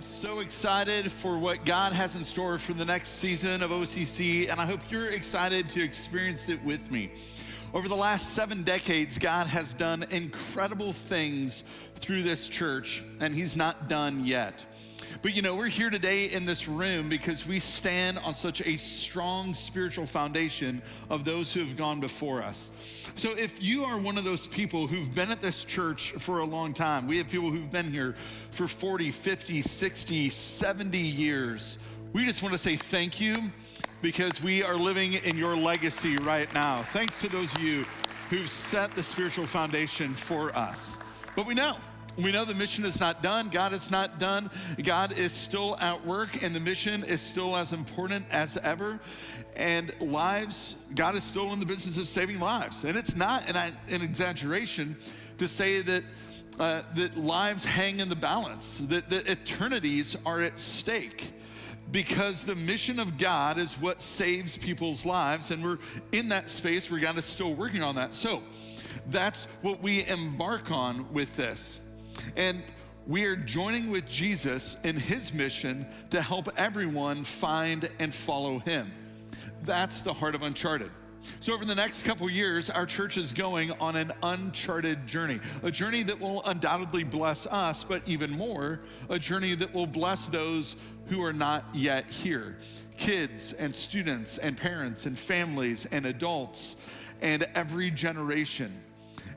am so excited for what God has in store for the next season of OCC, and I hope you're excited to experience it with me. Over the last 7 decades, God has done incredible things through this church, and He's not done yet. But you know, we're here today in this room because we stand on such a strong spiritual foundation of those who have gone before us. So if you are one of those people who've been at this church for a long time, we have people who've been here for 40, 50, 60, 70 years. We just want to say thank you because we are living in your legacy right now. Thanks to those of you who've set the spiritual foundation for us. But we know the mission is not done. God is not done. God is still at work, and the mission is still as important as ever. And God is still in the business of saving lives. And it's not an exaggeration to say that lives hang in the balance, that eternities are at stake. Because the mission of God is what saves people's lives, and we're in that space where God is still working on that. So that's what we embark on with this. And we are joining with Jesus in His mission to help everyone find and follow Him. That's the heart of Uncharted. So over the next couple years, our church is going on an uncharted journey, a journey that will undoubtedly bless us, but even more, a journey that will bless those who are not yet here. Kids and students and parents and families and adults and every generation.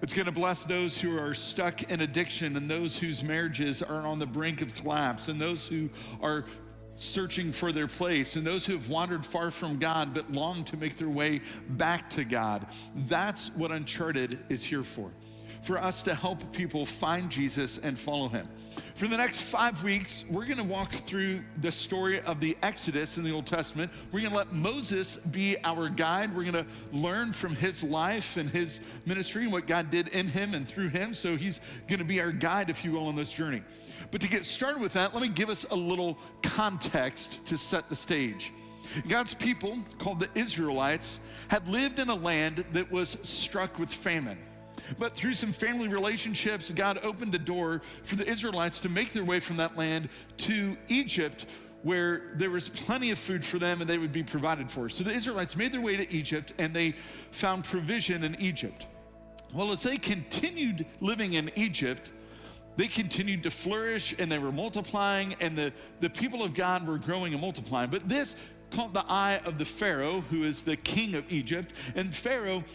It's going to bless those who are stuck in addiction and those whose marriages are on the brink of collapse and those who are searching for their place and those who have wandered far from God but long to make their way back to God. That's what Uncharted is here for us to help people find Jesus and follow Him. For the next 5 weeks, we're going to walk through the story of the Exodus in the Old Testament. We're going to let Moses be our guide. We're going to learn from his life and his ministry and what God did in him and through him. So he's going to be our guide, if you will, on this journey. But to get started with that, let me give us a little context to set the stage. God's people, called the Israelites, had lived in a land that was struck with famine. But through some family relationships, God opened a door for the Israelites to make their way from that land to Egypt, where there was plenty of food for them and they would be provided for. So the Israelites made their way to Egypt and they found provision in Egypt. Well, as they continued living in Egypt, they continued to flourish and they were multiplying, and the people of God were growing and multiplying. But this caught the eye of the Pharaoh, who is the king of Egypt, and Pharaoh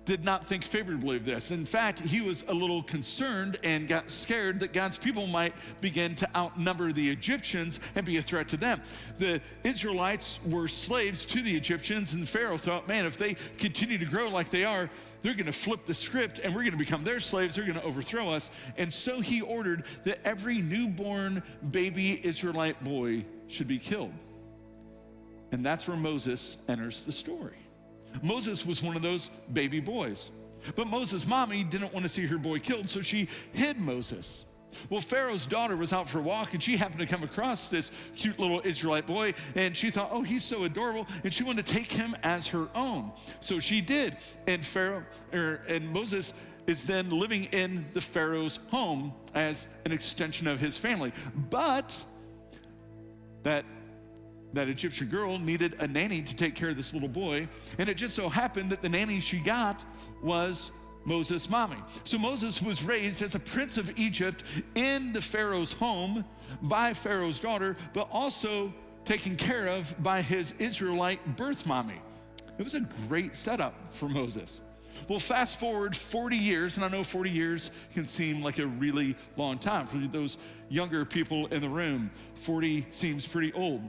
did not think favorably of this. In fact, he was a little concerned and got scared that God's people might begin to outnumber the Egyptians and be a threat to them. The Israelites were slaves to the Egyptians, and Pharaoh thought, man, if they continue to grow like they are, they're going to flip the script and we're going to become their slaves. They're going to overthrow us. And so he ordered that every newborn baby Israelite boy should be killed. And that's where Moses enters the story. Moses was one of those baby boys. But Moses' mommy didn't want to see her boy killed, so she hid Moses. Well, Pharaoh's daughter was out for a walk, and she happened to come across this cute little Israelite boy, and she thought, oh, he's so adorable, and she wanted to take him as her own. So she did, and Moses is then living in the Pharaoh's home as an extension of his family. But that Egyptian girl needed a nanny to take care of this little boy, and it just so happened that the nanny she got was Moses' mommy. So Moses was raised as a prince of Egypt in the Pharaoh's home by Pharaoh's daughter, but also taken care of by his Israelite birth mommy. It was a great setup for Moses. Well, fast forward 40 years, and I know 40 years can seem like a really long time. For those younger people in the room, 40 seems pretty old.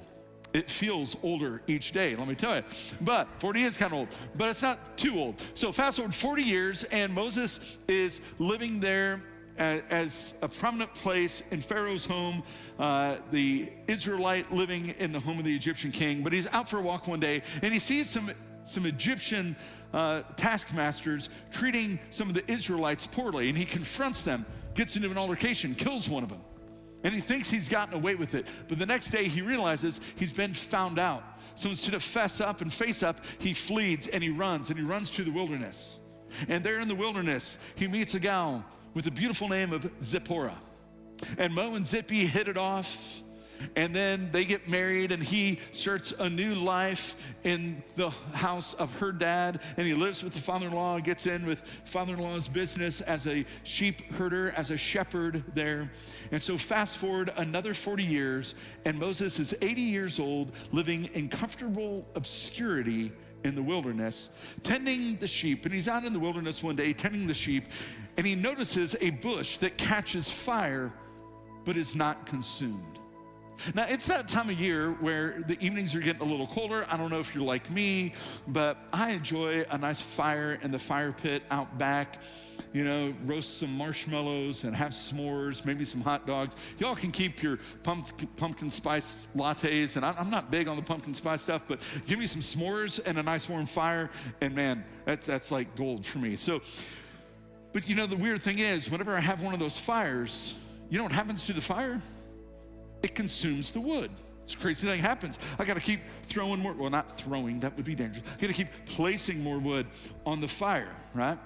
It feels older each day, let me tell you. But 40 is kind of old, but it's not too old. So fast forward 40 years, and Moses is living there as a prominent place in Pharaoh's home, the Israelite living in the home of the Egyptian king. But he's out for a walk one day, and he sees some Egyptian taskmasters treating some of the Israelites poorly, and he confronts them, gets into an altercation, kills one of them. And he thinks he's gotten away with it. But the next day he realizes he's been found out. So instead of fess up and face up, he flees and he runs to the wilderness. And there in the wilderness, he meets a gal with the beautiful name of Zipporah. And Mo and Zippy hit it off. And then they get married, and he starts a new life in the house of her dad, and he lives with the father-in-law, gets in with father-in-law's business as a sheep herder, as a shepherd there. And so fast forward another 40 years, and Moses is 80 years old, living in comfortable obscurity in the wilderness, tending the sheep. And he's out in the wilderness one day, tending the sheep, and he notices a bush that catches fire, but is not consumed. Now, it's that time of year where the evenings are getting a little colder. I don't know if you're like me, but I enjoy a nice fire in the fire pit out back. You know, roast some marshmallows and have s'mores, maybe some hot dogs. Y'all can keep your pumpkin spice lattes, and I'm not big on the pumpkin spice stuff, but give me some s'mores and a nice warm fire, and man, that's like gold for me. So, but you know, the weird thing is, whenever I have one of those fires, you know what happens to the fire? It consumes the wood. It's a crazy thing happens. I gotta keep throwing more, well, not throwing, that would be dangerous. I gotta keep placing more wood on the fire, right?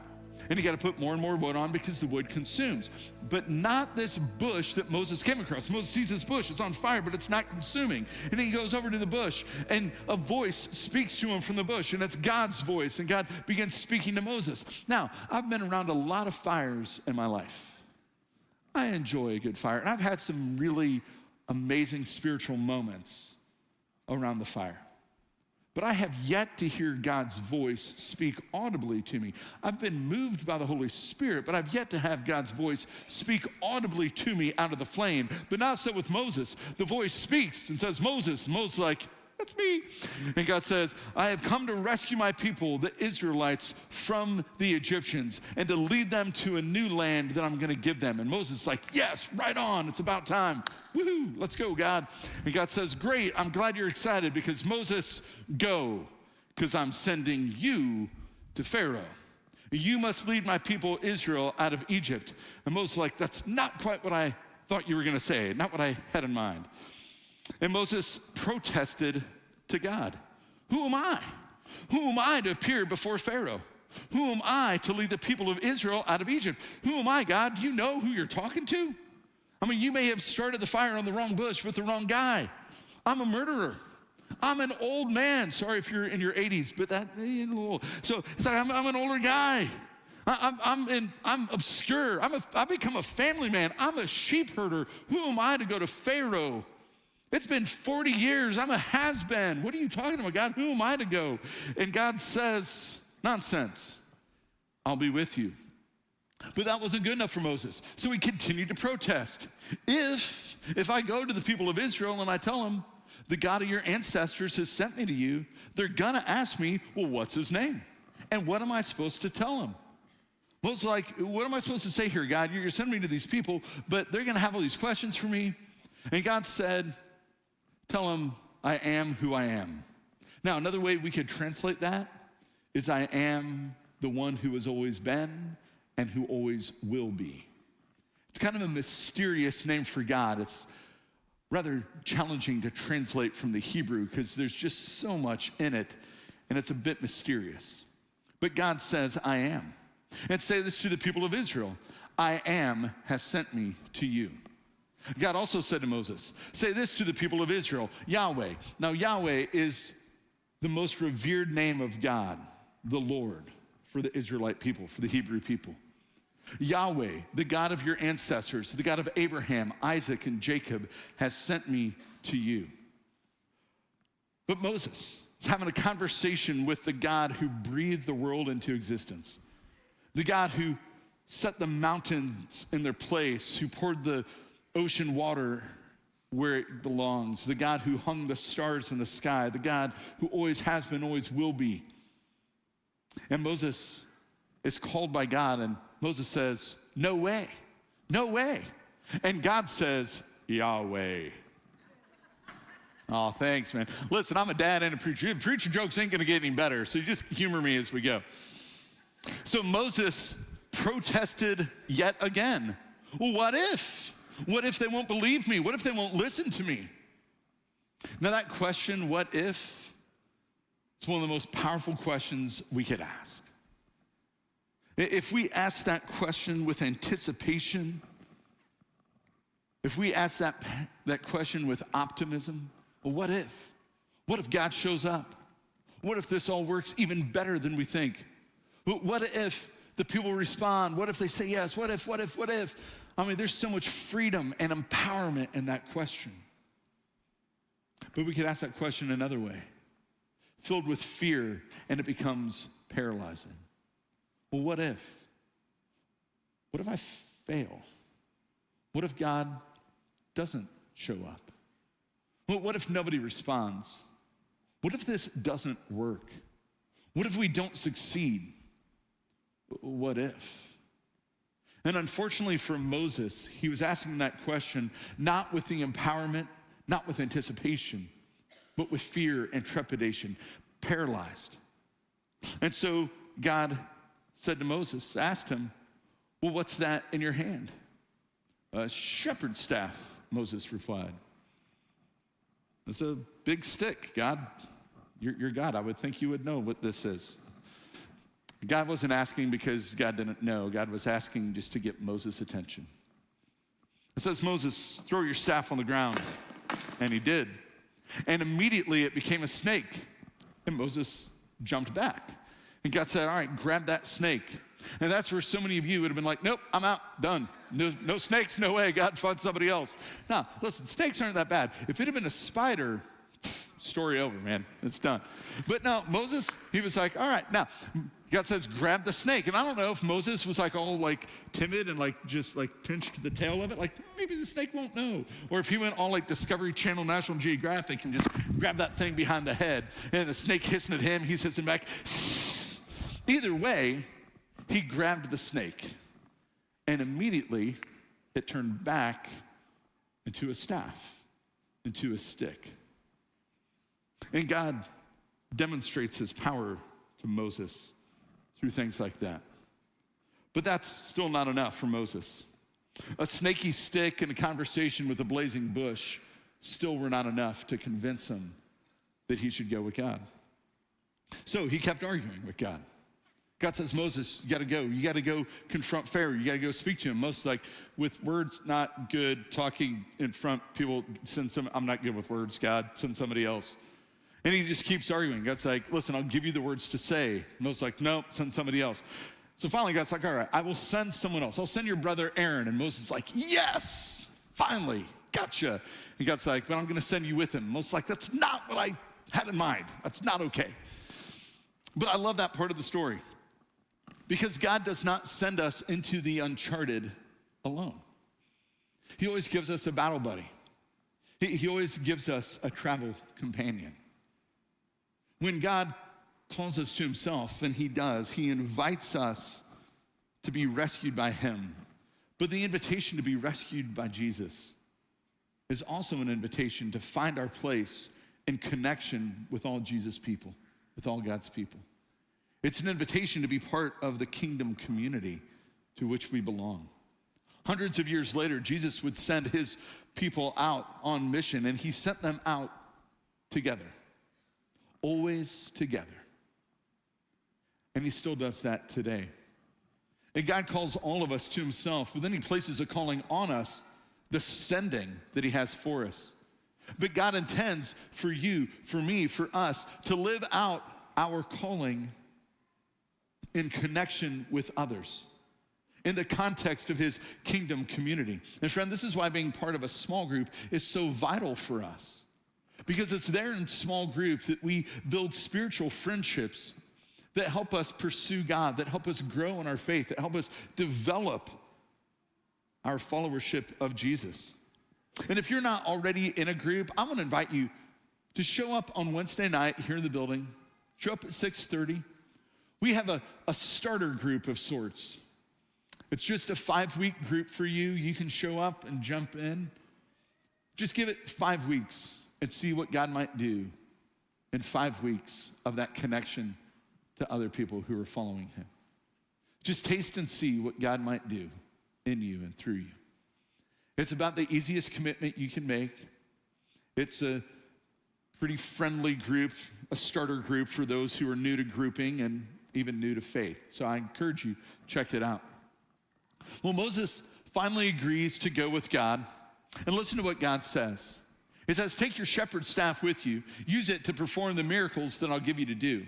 And you gotta put more and more wood on because the wood consumes. But not this bush that Moses came across. Moses sees this bush, it's on fire, but it's not consuming. And he goes over to the bush, and a voice speaks to him from the bush, and it's God's voice, and God begins speaking to Moses. Now, I've been around a lot of fires in my life. I enjoy a good fire, and I've had some really amazing spiritual moments around the fire. But I have yet to hear God's voice speak audibly to me. I've been moved by the Holy Spirit, but I've yet to have God's voice speak audibly to me out of the flame. But not so with Moses. The voice speaks and says, Moses. And Moses is like, that's me. And God says, I have come to rescue my people, the Israelites, from the Egyptians, and to lead them to a new land that I'm gonna give them. And Moses is like, yes, right on, it's about time. Woohoo, let's go, God. And God says, great, I'm glad you're excited, because Moses, go, because I'm sending you to Pharaoh. You must lead my people Israel out of Egypt. And Moses is like, that's not quite what I thought you were gonna say, not what I had in mind. And Moses protested to God. Who am I? Who am I to appear before Pharaoh? Who am I to lead the people of Israel out of Egypt? Who am I, God? Do you know who you're talking to? I mean, you may have started the fire on the wrong bush with the wrong guy. I'm a murderer. I'm an old man. Sorry if you're in your 80s, but that, old. So it's like, I'm an older guy. I'm obscure. I become a family man. I'm a sheep herder. Who am I to go to Pharaoh? It's been 40 years. I'm a has-been. What are you talking about, God? Who am I to go? And God says, nonsense. I'll be with you. But that wasn't good enough for Moses. So he continued to protest. If I go to the people of Israel and I tell them, the God of your ancestors has sent me to you, they're gonna ask me, well, what's his name? And what am I supposed to tell them? Moses is like, what am I supposed to say here, God? You're sending me to these people, but they're gonna have all these questions for me. And God said, tell them, I am who I am. Now, another way we could translate that is I am the one who has always been and who always will be. It's kind of a mysterious name for God. It's rather challenging to translate from the Hebrew because there's just so much in it, and it's a bit mysterious. But God says, I am. And say this to the people of Israel, I am has sent me to you. God also said to Moses, say this to the people of Israel, Yahweh. Now, Yahweh is the most revered name of God, the Lord, for the Israelite people, for the Hebrew people. Yahweh, the God of your ancestors, the God of Abraham, Isaac, and Jacob, has sent me to you. But Moses is having a conversation with the God who breathed the world into existence, the God who set the mountains in their place, who poured the ocean water where it belongs, the God who hung the stars in the sky, the God who always has been, always will be. And Moses is called by God, and Moses says, no way, no way. And God says, Yahweh. Oh, thanks, man. Listen, I'm a dad and a preacher. Preacher jokes ain't gonna get any better, so just humor me as we go. So Moses protested yet again. Well, what if? What if they won't believe me? What if they won't listen to me? Now that question, what if, it's one of the most powerful questions we could ask. If we ask that question with anticipation, If we ask that question with optimism, well, what if? What if God shows up? What if this all works even better than we think? What if the people respond? What if they say yes? What if? I mean, there's so much freedom and empowerment in that question. But we could ask that question another way, filled with fear, and it becomes paralyzing. Well, what if? What if I fail? What if God doesn't show up? Well, what if nobody responds? What if this doesn't work? What if we don't succeed? What if? And unfortunately for Moses, he was asking that question not with the empowerment, not with anticipation, but with fear and trepidation, paralyzed. And so God said to Moses, asked him, well, what's that in your hand? A shepherd's staff, Moses replied. It's a big stick, God. You're God. I would think you would know what this is. God wasn't asking because God didn't know. God was asking just to get Moses' attention. It says, Moses, throw your staff on the ground. And he did. And immediately it became a snake. And Moses jumped back. And God said, all right, grab that snake. And that's where so many of you would have been like, nope, I'm out, done. No snakes, no way, God, find somebody else. Now, listen, snakes aren't that bad. If it had been a spider, story over, man, it's done. But no, Moses, he was like, all right, now, God says, grab the snake. And I don't know if Moses was like all like timid and like just like pinched the tail of it, like maybe the snake won't know. Or if he went all like Discovery Channel, National Geographic and just grabbed that thing behind the head and the snake hissing at him, he's hissing back. Either way, he grabbed the snake and immediately it turned back into a staff, into a stick. And God demonstrates his power to Moses through things like that. But that's still not enough for Moses. A snaky stick and a conversation with a blazing bush still were not enough to convince him that he should go with God. So he kept arguing with God. God says, Moses, you gotta go. You gotta go confront Pharaoh. You gotta go speak to him. Moses like, with words, not good. Talking in front, people, I'm not good with words, God. Send somebody else. And he just keeps arguing. God's like, listen, I'll give you the words to say. Moses like, nope, send somebody else. So finally God's like, all right, I will send someone else. I'll send your brother Aaron. And Moses is like, yes, finally, gotcha. And God's like, but I'm gonna send you with him. Moses like, that's not what I had in mind. That's not okay. But I love that part of the story because God does not send us into the uncharted alone. He always gives us a battle buddy. He always gives us a travel companion. When God calls us to himself, and he does, he invites us to be rescued by him. But the invitation to be rescued by Jesus is also an invitation to find our place in connection with all Jesus' people, with all God's people. It's an invitation to be part of the kingdom community to which we belong. Hundreds of years later, Jesus would send his people out on mission, and he sent them out together. Always together. And he still does that today. And God calls all of us to himself, but then he places a calling on us, the sending that he has for us. But God intends for you, for me, for us to live out our calling in connection with others, in the context of his kingdom community. And friend, this is why being part of a small group is so vital for us. Because it's there in small groups that we build spiritual friendships that help us pursue God, that help us grow in our faith, that help us develop our followership of Jesus. And if you're not already in a group, I'm gonna invite you to show up on Wednesday night here in the building. Show up at 6:30. We have a starter group of sorts. It's just a 5-week group for you. You can show up and jump in. Just give it 5 weeks and see what God might do in 5 weeks of that connection to other people who are following him. Just taste and see what God might do in you and through you. It's about the easiest commitment you can make. It's a pretty friendly group, a starter group for those who are new to grouping and even new to faith. So I encourage you, check it out. Well, Moses finally agrees to go with God. And listen to what God says. He says, take your shepherd's staff with you. Use it to perform the miracles that I'll give you to do.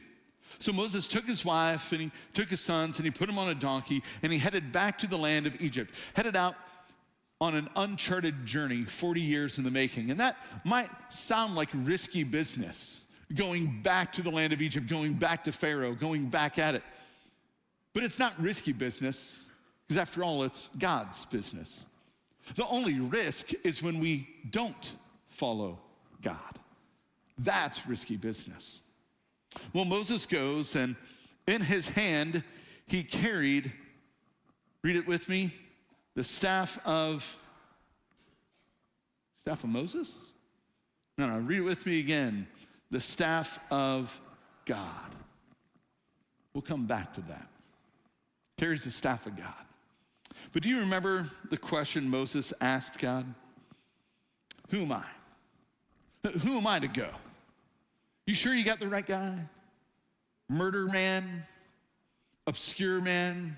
So Moses took his wife and he took his sons and he put them on a donkey and he headed back to the land of Egypt, headed out on an uncharted journey, 40 years in the making. And that might sound like risky business, going back to the land of Egypt, going back to Pharaoh, going back at it. But it's not risky business, because after all, it's God's business. The only risk is when we don't follow God. That's risky business. Well, Moses goes, and in his hand, he carried, read it with me, the staff of Moses? No, read it with me again. The staff of God. We'll come back to that. Carries the staff of God. But do you remember the question Moses asked God? Who am I? Who am I to go? You sure you got the right guy? Murder man, obscure man,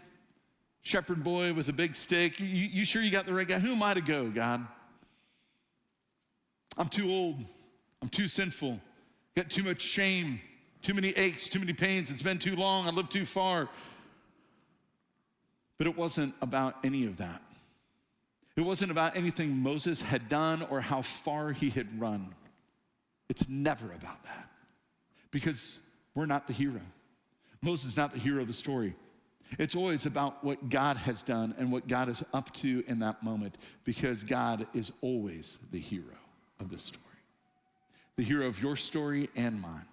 shepherd boy with a big stick. You sure you got the right guy? Who am I to go, God? I'm too old. I'm too sinful. Got too much shame, too many aches, too many pains. It's been too long. I lived too far. But it wasn't about any of that. It wasn't about anything Moses had done or how far he had run. It's never about that. Because we're not the hero. Moses is not the hero of the story. It's always about what God has done and what God is up to in that moment, because God is always the hero of the story. The hero of your story and mine.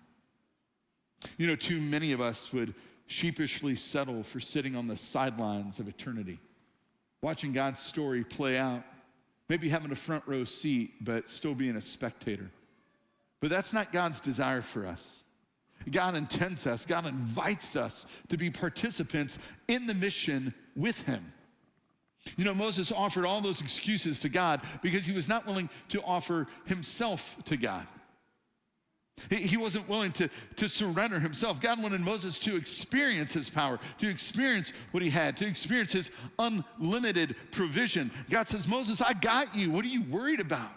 You know, too many of us would sheepishly settle for sitting on the sidelines of eternity, watching God's story play out, maybe having a front row seat, but still being a spectator. But that's not God's desire for us. God intends us, God invites us to be participants in the mission with him. You know, Moses offered all those excuses to God because he was not willing to offer himself to God. He wasn't willing to surrender himself. God wanted Moses to experience his power, to experience what he had, to experience his unlimited provision. God says, Moses, I got you. What are you worried about?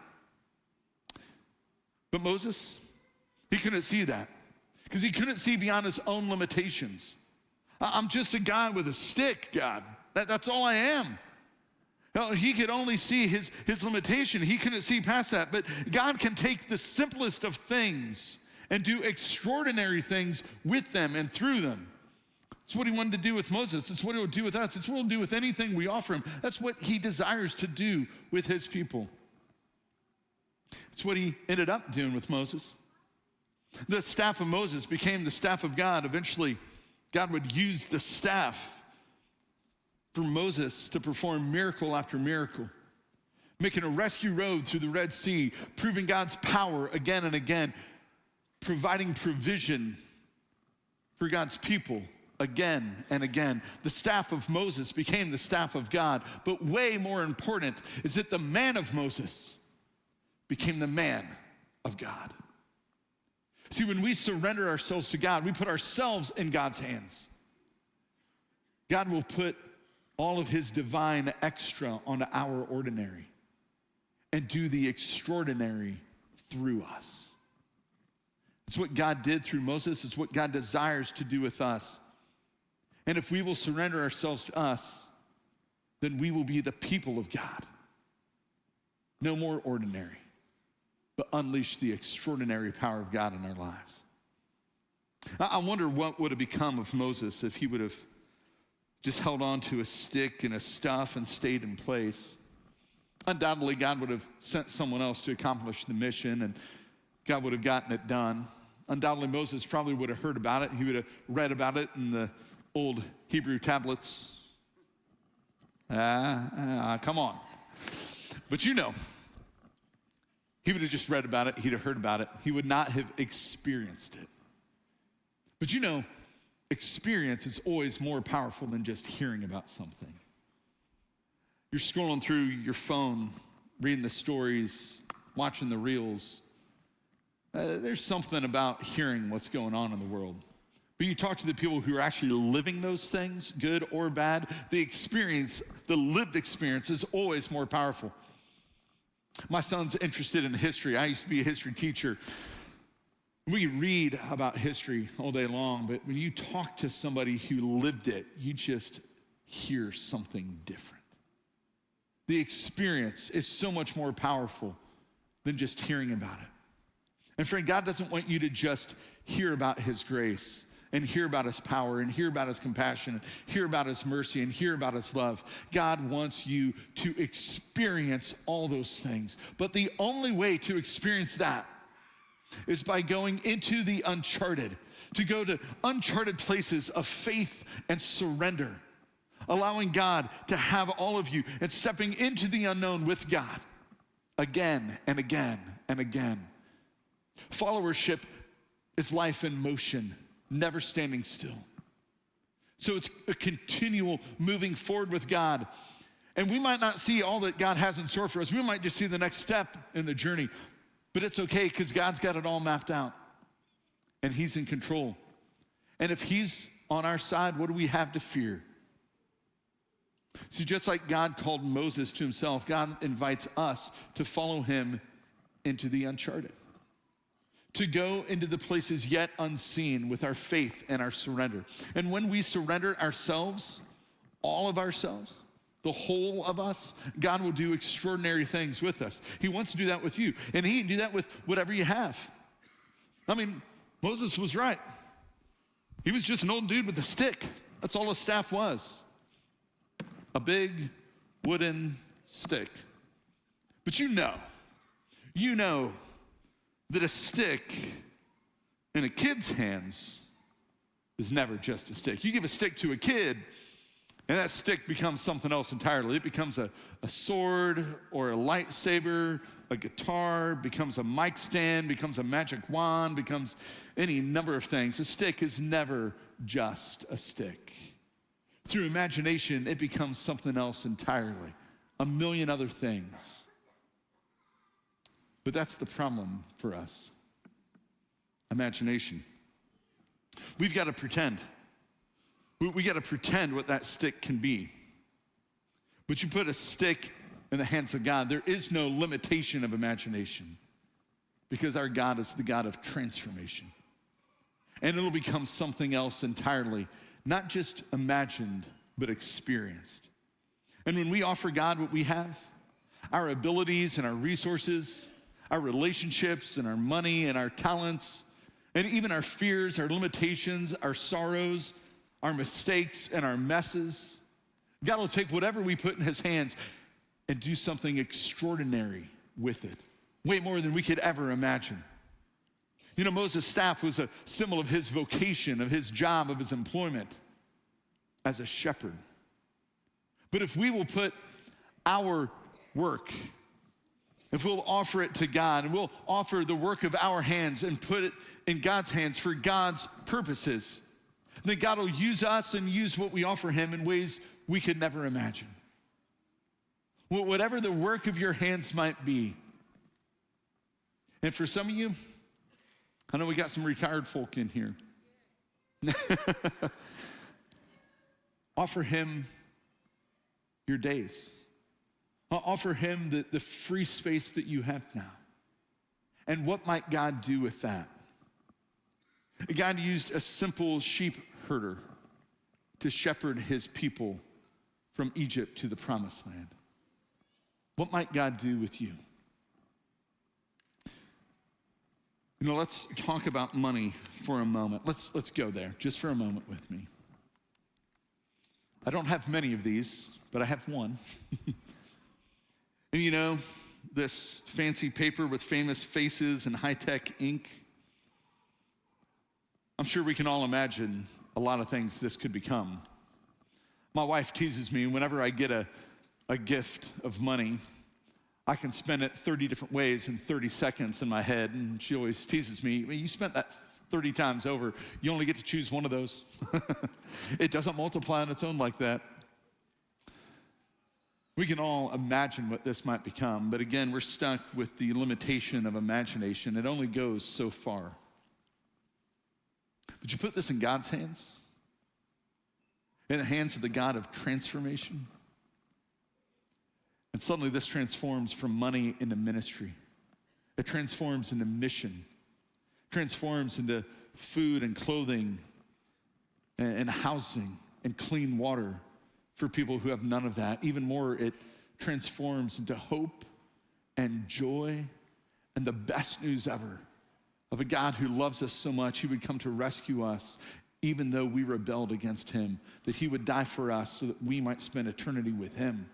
But Moses, he couldn't see that because he couldn't see beyond his own limitations. I'm just a guy with a stick, God. That's all I am. No, he could only see his limitation. He couldn't see past that. But God can take the simplest of things and do extraordinary things with them and through them. It's what he wanted to do with Moses. It's what he'll do with us. It's what he'll do with anything we offer him. That's what he desires to do with his people. It's what he ended up doing with Moses. The staff of Moses became the staff of God. Eventually, God would use the staff for Moses to perform miracle after miracle, making a rescue road through the Red Sea, proving God's power again and again, providing provision for God's people again and again. The staff of Moses became the staff of God, but way more important is that the man of Moses became the man of God. See, when we surrender ourselves to God, we put ourselves in God's hands. God will put all of his divine extra onto our ordinary and do the extraordinary through us. It's what God did through Moses. It's what God desires to do with us. And if we will surrender ourselves to us, then we will be the people of God. No more ordinary, but unleash the extraordinary power of God in our lives. I wonder what would have become of Moses if he would have just held on to a stick and a staff and stayed in place. Undoubtedly, God would have sent someone else to accomplish the mission, and God would have gotten it done. Undoubtedly, Moses probably would have heard about it. He would have read about it in the old Hebrew tablets. Come on. But you know, he would have just read about it. He'd have heard about it. He would not have experienced it. But you know, experience is always more powerful than just hearing about something. You're scrolling through your phone, reading the stories, watching the reels. There's something about hearing what's going on in the world. But you talk to the people who are actually living those things, good or bad, the experience, the lived experience is always more powerful. My son's interested in history. I used to be a history teacher. We read about history all day long, but when you talk to somebody who lived it, you just hear something different. The experience is so much more powerful than just hearing about it. And friend, God doesn't want you to just hear about his grace and hear about his power and hear about his compassion and hear about his mercy and hear about his love. God wants you to experience all those things. But the only way to experience that is by going into the uncharted, to go to uncharted places of faith and surrender, allowing God to have all of you and stepping into the unknown with God again and again and again. Followership is life in motion, never standing still. So it's a continual moving forward with God. And we might not see all that God has in store for us. We might just see the next step in the journey. But it's okay because God's got it all mapped out. And he's in control. And if he's on our side, what do we have to fear? See, just like God called Moses to himself, God invites us to follow him into the uncharted, to go into the places yet unseen with our faith and our surrender. And when we surrender ourselves, all of ourselves, the whole of us, God will do extraordinary things with us. He wants to do that with you, and he can do that with whatever you have. I mean, Moses was right. He was just an old dude with a stick. That's all his staff was. A big wooden stick. But you know that a stick in a kid's hands is never just a stick. You give a stick to a kid, and that stick becomes something else entirely. It becomes a sword or a lightsaber, a guitar, becomes a mic stand, becomes a magic wand, becomes any number of things. A stick is never just a stick. Through imagination, it becomes something else entirely, a million other things. But that's the problem for us. Imagination. We've got to pretend. We got to pretend what that stick can be. But you put a stick in the hands of God, there is no limitation of imagination because our God is the God of transformation. And it'll become something else entirely, not just imagined, but experienced. And when we offer God what we have, our abilities and our resources, our relationships and our money and our talents, and even our fears, our limitations, our sorrows, our mistakes and our messes, God will take whatever we put in his hands and do something extraordinary with it, way more than we could ever imagine. You know, Moses' staff was a symbol of his vocation, of his job, of his employment as a shepherd. But if we will put our work, if we'll offer it to God, and we'll offer the work of our hands and put it in God's hands for God's purposes, then God will use us and use what we offer him in ways we could never imagine. Whatever the work of your hands might be. And for some of you, I know we got some retired folk in here. Offer him your days. Offer him the free space that you have now. And what might God do with that? God used a simple sheep herder to shepherd his people from Egypt to the promised land. What might God do with you? You know, let's talk about money for a moment. Let's go there just for a moment with me. I don't have many of these, but I have one. And you know, this fancy paper with famous faces and high-tech ink. I'm sure we can all imagine a lot of things this could become. My wife teases me whenever I get a gift of money, I can spend it 30 different ways in 30 seconds in my head, and she always teases me, well, you spent that 30 times over, you only get to choose one of those. It doesn't multiply on its own like that. We can all imagine what this might become, but again, we're stuck with the limitation of imagination. It only goes so far. But you put this in God's hands, in the hands of the God of transformation, And suddenly this transforms from money into ministry. It transforms into mission, transforms into food and clothing and housing and clean water for people who have none of that. Even more, it transforms into hope and joy and the best news ever of a God who loves us so much, he would come to rescue us even though we rebelled against him, that he would die for us so that we might spend eternity with him.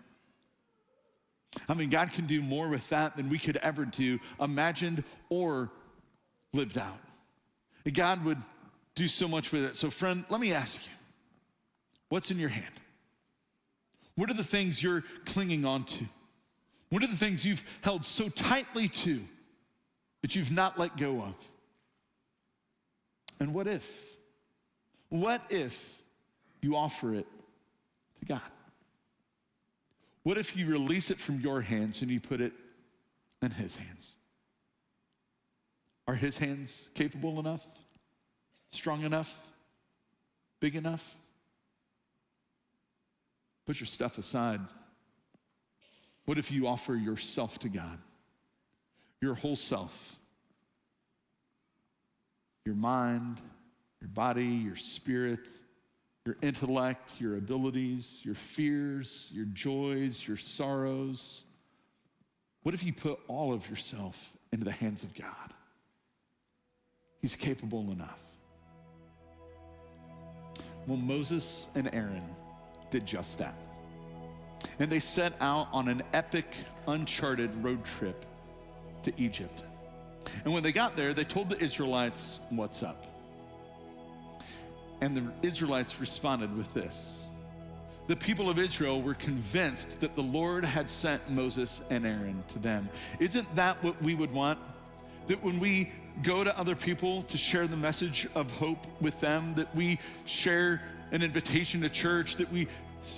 I mean, God can do more with that than we could ever do, imagined or lived out. God would do so much with it. So friend, let me ask you, what's in your hand? What are the things you're clinging on to? What are the things you've held so tightly to that you've not let go of? And what if you offer it to God? What if you release it from your hands and you put it in his hands? Are his hands capable enough, strong enough, big enough? Put your stuff aside. What if you offer yourself to God? Your whole self. Your mind, your body, your spirit, your intellect, your abilities, your fears, your joys, your sorrows. What if you put all of yourself into the hands of God? He's capable enough. Well, Moses and Aaron did just that. And they set out on an epic, uncharted road trip to Egypt. And when they got there, they told the Israelites, "What's up?" And the Israelites responded with this. The people of Israel were convinced that the Lord had sent Moses and Aaron to them. Isn't that what we would want? That when we go to other people to share the message of hope with them, that we share an invitation to church, that we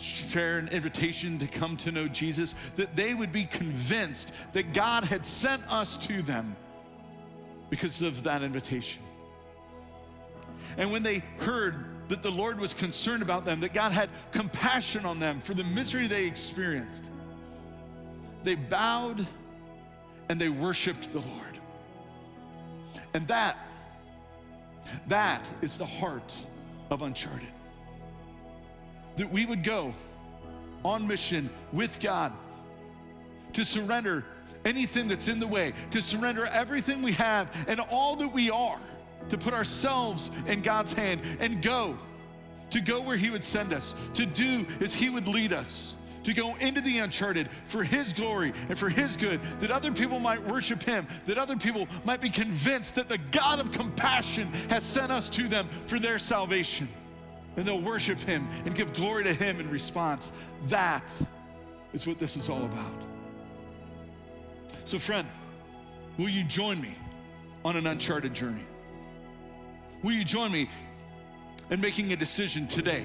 share an invitation to come to know Jesus, that they would be convinced that God had sent us to them because of that invitation. And when they heard that the Lord was concerned about them, that God had compassion on them for the misery they experienced, they bowed and they worshiped the Lord. And that is the heart of Uncharted. That we would go on mission with God to surrender anything that's in the way, to surrender everything we have and all that we are, to put ourselves in God's hand and go where he would send us, to do as he would lead us, to go into the uncharted for his glory and for his good, that other people might worship him, that other people might be convinced that the God of compassion has sent us to them for their salvation. And they'll worship him and give glory to him in response. That is what this is all about. So friend, will you join me on an uncharted journey? Will you join me in making a decision today,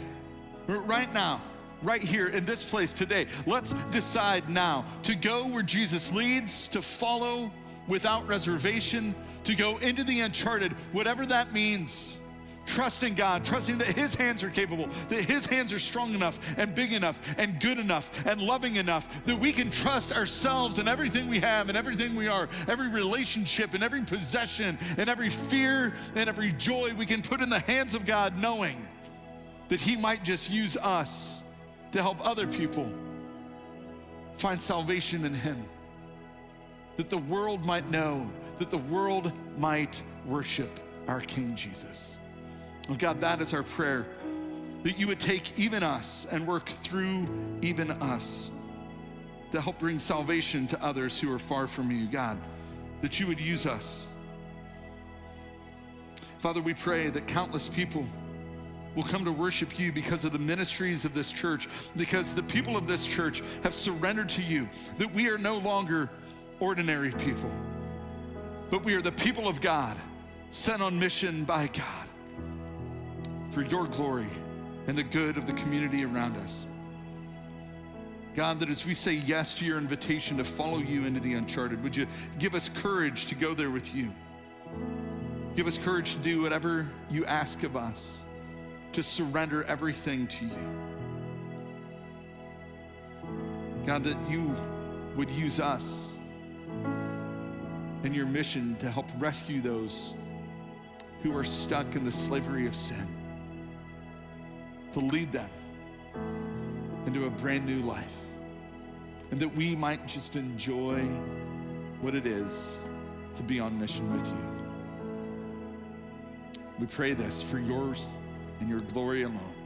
right now, right here in this place today? Let's decide now to go where Jesus leads, to follow without reservation, to go into the uncharted, whatever that means. Trusting God, trusting that his hands are capable, that his hands are strong enough and big enough and good enough and loving enough that we can trust ourselves and everything we have and everything we are, every relationship and every possession and every fear and every joy we can put in the hands of God, knowing that he might just use us to help other people find salvation in him, that the world might know, that the world might worship our King Jesus. Oh God, that is our prayer, that you would take even us and work through even us to help bring salvation to others who are far from you, God, that you would use us. Father, we pray that countless people will come to worship you because of the ministries of this church, because the people of this church have surrendered to you, that we are no longer ordinary people, but we are the people of God, sent on mission by God, for your glory and the good of the community around us. God, that as we say yes to your invitation to follow you into the uncharted, would you give us courage to go there with you? Give us courage to do whatever you ask of us, to surrender everything to you. God, that you would use us in your mission to help rescue those who are stuck in the slavery of sin, to lead them into a brand new life, and that we might just enjoy what it is to be on mission with you. We pray this for yours and your glory alone.